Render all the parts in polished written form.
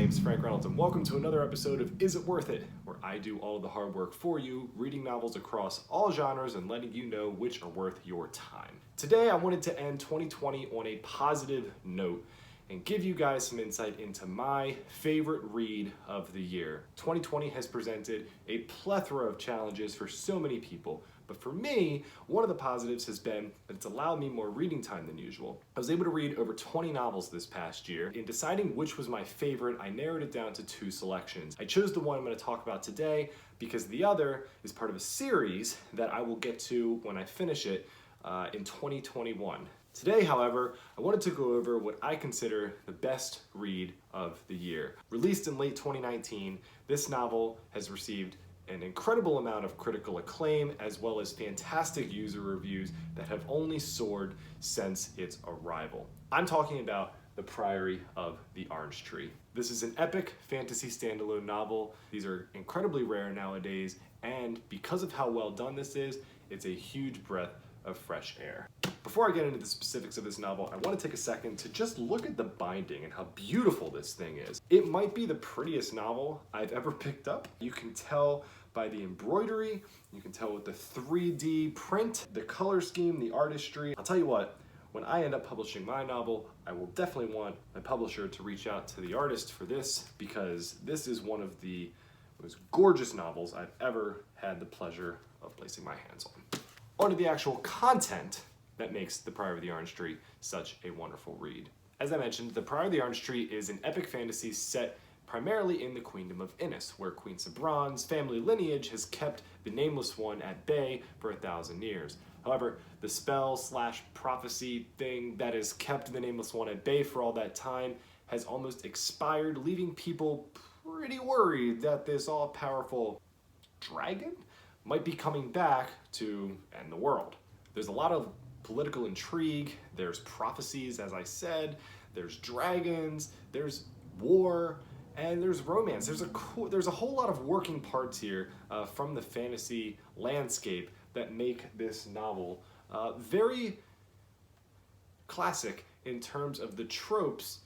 name's Frank Reynolds, and welcome to another episode of Is It Worth It?, where I do all of the hard work for you, reading novels across all genres and letting you know which are worth your time. Today, I wanted to end 2020 on a positive note and give you guys some insight into my favorite read of the year. 2020 has presented a plethora of challenges for so many people, but for me, one of the positives has been that it's allowed me more reading time than usual. I was able to read over 20 novels this past year. In deciding which was my favorite, I narrowed it down to two selections. I chose the one I'm going to talk about today because the other is part of a series that I will get to when I finish it in 2021. Today, however, I wanted to go over what I consider the best read of the year. Released in late 2019, this novel has received an incredible amount of critical acclaim as well as fantastic user reviews that have only soared since its arrival. I'm talking about The Priory of the Orange Tree. This is an epic fantasy standalone novel. These are incredibly rare nowadays, and because of how well done this is, it's a huge breath of fresh air. Before I get into the specifics of this novel, I want to take a second to just look at the binding and how beautiful this thing is. It might be the prettiest novel I've ever picked up. You can tell by the embroidery, you can tell with the 3D print, the color scheme, the artistry. I'll tell you what, when I end up publishing my novel, I will definitely want my publisher to reach out to the artist for this, because this is one of the most gorgeous novels I've ever had the pleasure of placing my hands on. On to the actual content that makes The Priory of the Orange Tree such a wonderful read. As I mentioned, The Priory of the Orange Tree is an epic fantasy set primarily in the queendom of Inys, where Queen Sabran's family lineage has kept the Nameless One at bay for 1,000 years. However, the spell/prophecy thing that has kept the Nameless One at bay for all that time has almost expired, leaving people pretty worried that this all-powerful dragon might be coming back to end the world. There's a lot of political intrigue, there's prophecies, as I said, there's dragons, there's war, and there's romance. There's a whole lot of working parts here from the fantasy landscape that make this novel very classic in terms of the tropes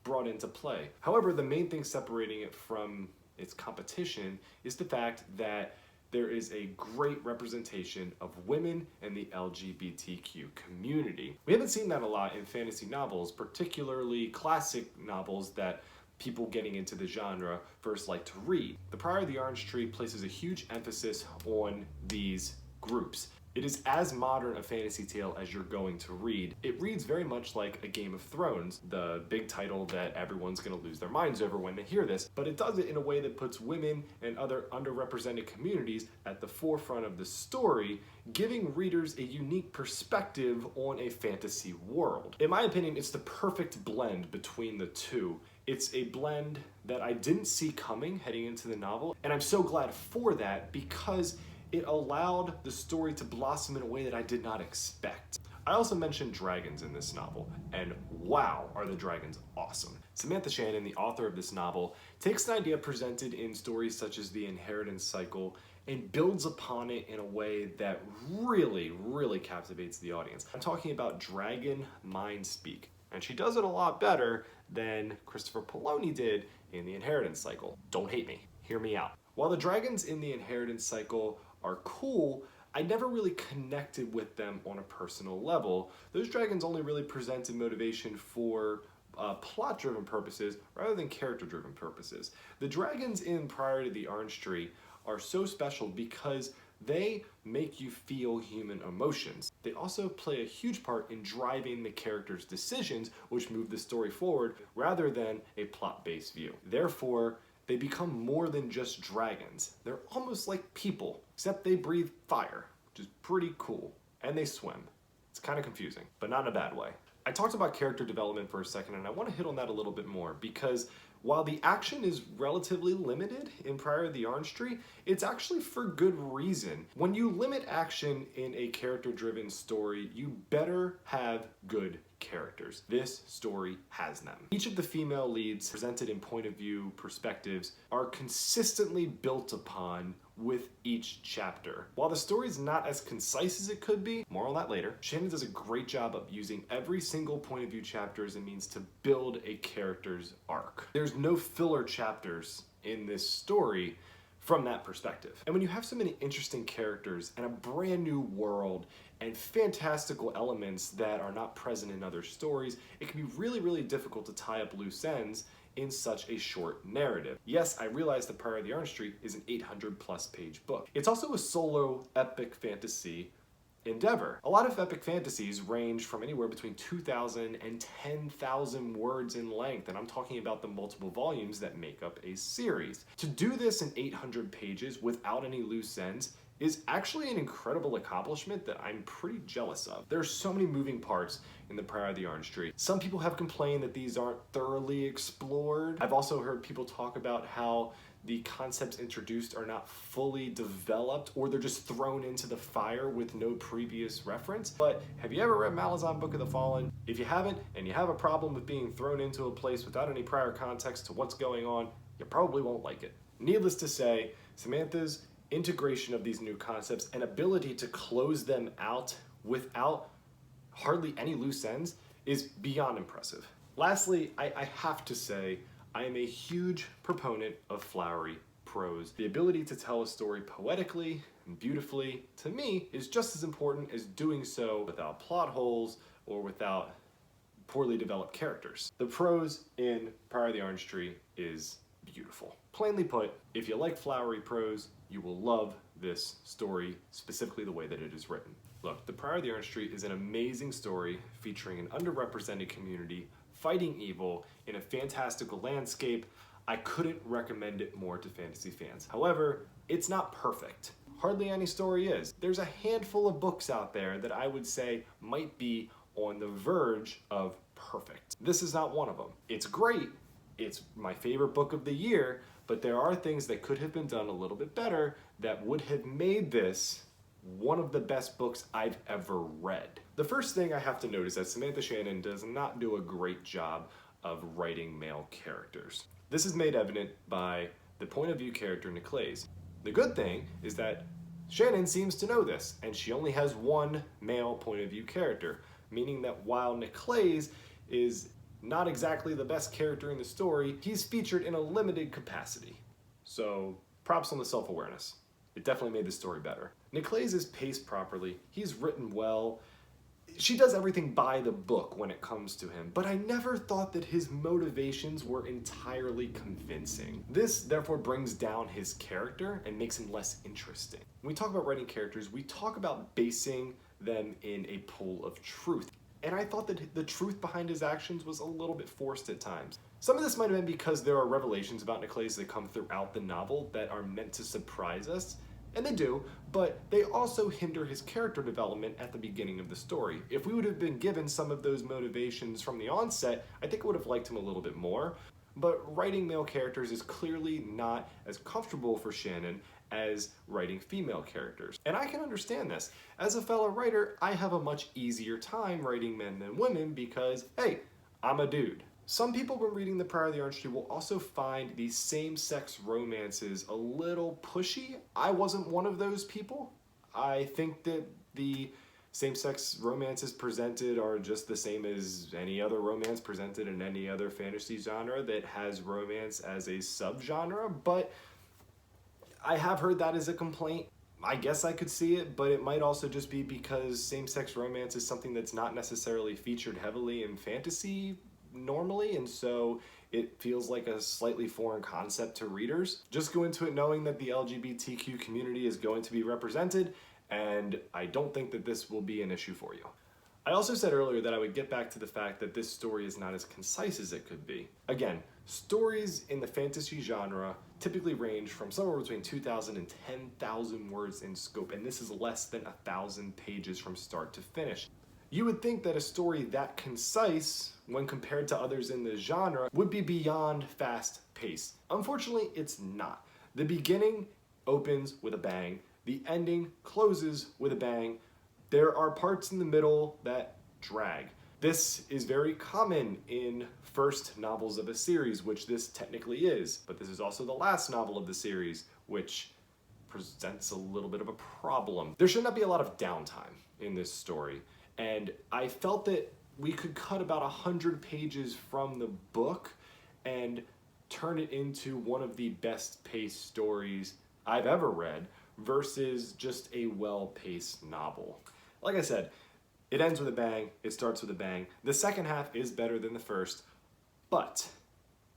brought into play. However, the main thing separating it from its competition is the fact that there is a great representation of women and the LGBTQ community. We haven't seen that a lot in fantasy novels, particularly classic novels that people getting into the genre first like to read. The Priory of the Orange Tree places a huge emphasis on these groups. It is as modern a fantasy tale as you're going to read. It reads very much like a Game of Thrones, the big title that everyone's going to lose their minds over when they hear this, but it does it in a way that puts women and other underrepresented communities at the forefront of the story, giving readers a unique perspective on a fantasy world. In my opinion, it's the perfect blend between the two. It's a blend that I didn't see coming heading into the novel, and I'm so glad for that because it allowed the story to blossom in a way that I did not expect. I also mentioned dragons in this novel, and wow, are the dragons awesome. Samantha Shannon, the author of this novel, takes an idea presented in stories such as the inheritance cycle and builds upon it in a way that really captivates the audience. I'm talking about dragon mind speak, and she does it a lot better than Christopher Poloni did in the inheritance cycle. Don't hate me, hear me out. While the dragons in the inheritance cycle are cool, I never really connected with them on a personal level. Those dragons only really presented motivation for plot-driven purposes rather than character-driven purposes. The dragons in Priory of the Orange Tree are so special because they make you feel human emotions. They also play a huge part in driving the characters' decisions, which move the story forward rather than a plot-based view. Therefore, they become more than just dragons. They're almost like people, except they breathe fire, which is pretty cool. And they swim. It's kind of confusing, but not in a bad way. I talked about character development for a second, and I want to hit on that a little bit more, because while the action is relatively limited in Priory of the Orange Tree, it's actually for good reason. When you limit action in a character-driven story, you better have good characters. This story has them. Each of the female leads, presented in point of view perspectives, are consistently built upon with each chapter. While the story is not as concise as it could be, more on that later, Shannon does a great job of using every single point of view chapter as a means to build a character's arc. There's no filler chapters in this story from that perspective. And when you have so many interesting characters and a brand new world and fantastical elements that are not present in other stories, it can be really, really difficult to tie up loose ends in such a short narrative. Yes, I realize that Priory of the Orange Street is an 800+ page book. It's also a solo epic fantasy endeavor. A lot of epic fantasies range from anywhere between 2,000 and 10,000 words in length, and I'm talking about the multiple volumes that make up a series. To do this in 800 pages without any loose ends is actually an incredible accomplishment that I'm pretty jealous of. There's so many moving parts in the Priory of the Orange Tree. Some people have complained that these aren't thoroughly explored. I've also heard people talk about how the concepts introduced are not fully developed, or they're just thrown into the fire with no previous reference. But have you ever read Malazan Book of the Fallen? If you haven't, and you have a problem with being thrown into a place without any prior context to what's going on, you probably won't like it. Needless to say, Samantha's integration of these new concepts and ability to close them out without hardly any loose ends is beyond impressive. Lastly, I have to say, I am a huge proponent of flowery prose. The ability to tell a story poetically and beautifully, to me, is just as important as doing so without plot holes or without poorly developed characters. The prose in Priory of the Orange Tree is beautiful. Plainly put, if you like flowery prose, you will love this story, specifically the way that it is written. Look, The Priory of the Orange Tree is an amazing story featuring an underrepresented community fighting evil in a fantastical landscape. I couldn't recommend it more to fantasy fans. However, it's not perfect. Hardly any story is. There's a handful of books out there that I would say might be on the verge of perfect. This is not one of them. It's great. It's my favorite book of the year, but there are things that could have been done a little bit better that would have made this one of the best books I've ever read. The first thing I have to note is that Samantha Shannon does not do a great job of writing male characters. This is made evident by the point of view character Niclays. The good thing is that Shannon seems to know this, and she only has one male point of view character, meaning that while Niclays is not exactly the best character in the story, he's featured in a limited capacity. So props on the self-awareness. It definitely made the story better. Niclays is paced properly, he's written well. She does everything by the book when it comes to him, but I never thought that his motivations were entirely convincing. This therefore brings down his character and makes him less interesting. When we talk about writing characters, we talk about basing them in a pool of truth. And I thought that the truth behind his actions was a little bit forced at times. Some of this might have been because there are revelations about Niclays that come throughout the novel that are meant to surprise us, and they do, but they also hinder his character development at the beginning of the story. If we would have been given some of those motivations from the onset, I think I would have liked him a little bit more. But writing male characters is clearly not as comfortable for Shannon as writing female characters. And I can understand this. As a fellow writer, I have a much easier time writing men than women because, hey, I'm a dude. Some people when reading The Priory of the Orange Tree will also find these same-sex romances a little pushy. I wasn't one of those people. I think that the same-sex romances presented are just the same as any other romance presented in any other fantasy genre that has romance as a subgenre, but I have heard that as a complaint. I guess I could see it, but it might also just be because same-sex romance is something that's not necessarily featured heavily in fantasy normally, and so it feels like a slightly foreign concept to readers. Just go into it knowing that the LGBTQ community is going to be represented, and I don't think that this will be an issue for you. I also said earlier that I would get back to the fact that this story is not as concise as it could be. Again, stories in the fantasy genre typically range from somewhere between 2,000 and 10,000 words in scope, and this is less than 1,000 pages from start to finish. You would think that a story that concise, when compared to others in the genre, would be beyond fast pace. Unfortunately, it's not. The beginning opens with a bang. The ending closes with a bang. There are parts in the middle that drag. This is very common in first novels of a series, which this technically is, but this is also the last novel of the series, which presents a little bit of a problem. There should not be a lot of downtime in this story, and I felt that we could cut about 100 pages from the book and turn it into one of the best paced stories I've ever read versus just a well-paced novel. Like I said, it ends with a bang, it starts with a bang. The second half is better than the first, but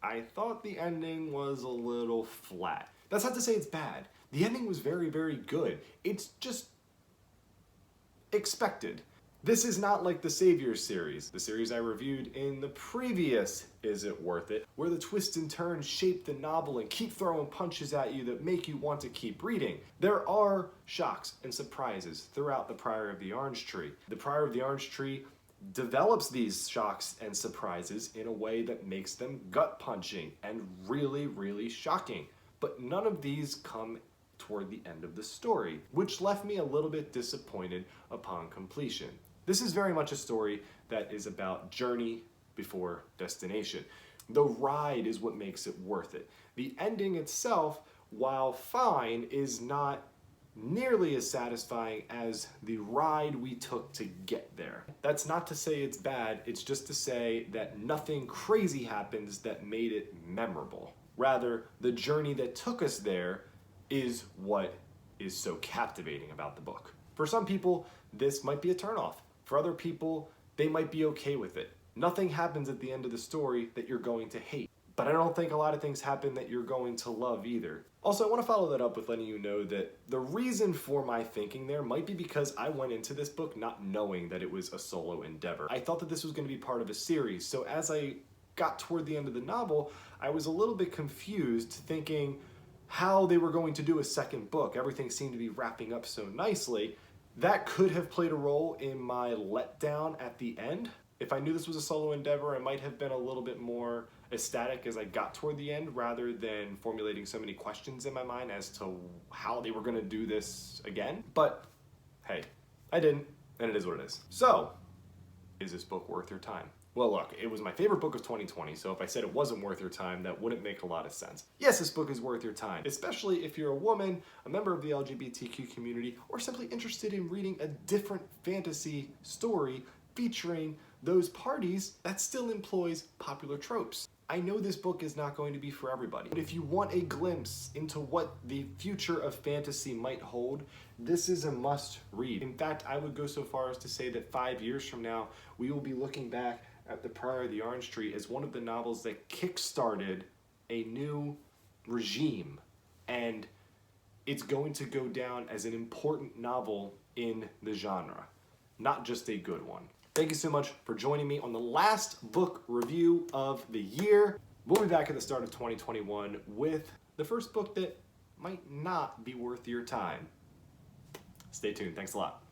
I thought the ending was a little flat. That's not to say it's bad. The ending was very, very good. It's just expected. This is not like the Savior series, the series I reviewed in the previous Is It Worth It, where the twists and turns shape the novel and keep throwing punches at you that make you want to keep reading. There are shocks and surprises throughout the Priory of the Orange Tree. The Priory of the Orange Tree develops these shocks and surprises in a way that makes them gut-punching and really, really shocking. But none of these come toward the end of the story, which left me a little bit disappointed upon completion. This is very much a story that is about journey before destination. The ride is what makes it worth it. The ending itself, while fine, is not nearly as satisfying as the ride we took to get there. That's not to say it's bad, it's just to say that nothing crazy happens that made it memorable. Rather, the journey that took us there is what is so captivating about the book. For some people, this might be a turnoff. For other people, they might be okay with it. Nothing happens at the end of the story that you're going to hate. But I don't think a lot of things happen that you're going to love either. Also, I want to follow that up with letting you know that the reason for my thinking there might be because I went into this book not knowing that it was a solo endeavor. I thought that this was going to be part of a series, so as I got toward the end of the novel, I was a little bit confused, thinking how they were going to do a second book. Everything seemed to be wrapping up so nicely. That could have played a role in my letdown at the end. If I knew this was a solo endeavor, I might have been a little bit more ecstatic as I got toward the end, rather than formulating so many questions in my mind as to how they were going to do this again. But hey, I didn't, and it is what it is. So, is this book worth your time? Well, look, it was my favorite book of 2020, so if I said it wasn't worth your time, that wouldn't make a lot of sense. Yes, this book is worth your time, especially if you're a woman, a member of the LGBTQ community, or simply interested in reading a different fantasy story featuring those parties that still employs popular tropes. I know this book is not going to be for everybody, but if you want a glimpse into what the future of fantasy might hold, this is a must read. In fact, I would go so far as to say that 5 years from now, we will be looking back at The Priory of the Orange Tree as one of the novels that kickstarted a new regime, and it's going to go down as an important novel in the genre, not just a good one. Thank you so much for joining me on the last book review of the year. We'll be back at the start of 2021 with the first book that might not be worth your time. Stay tuned. Thanks a lot.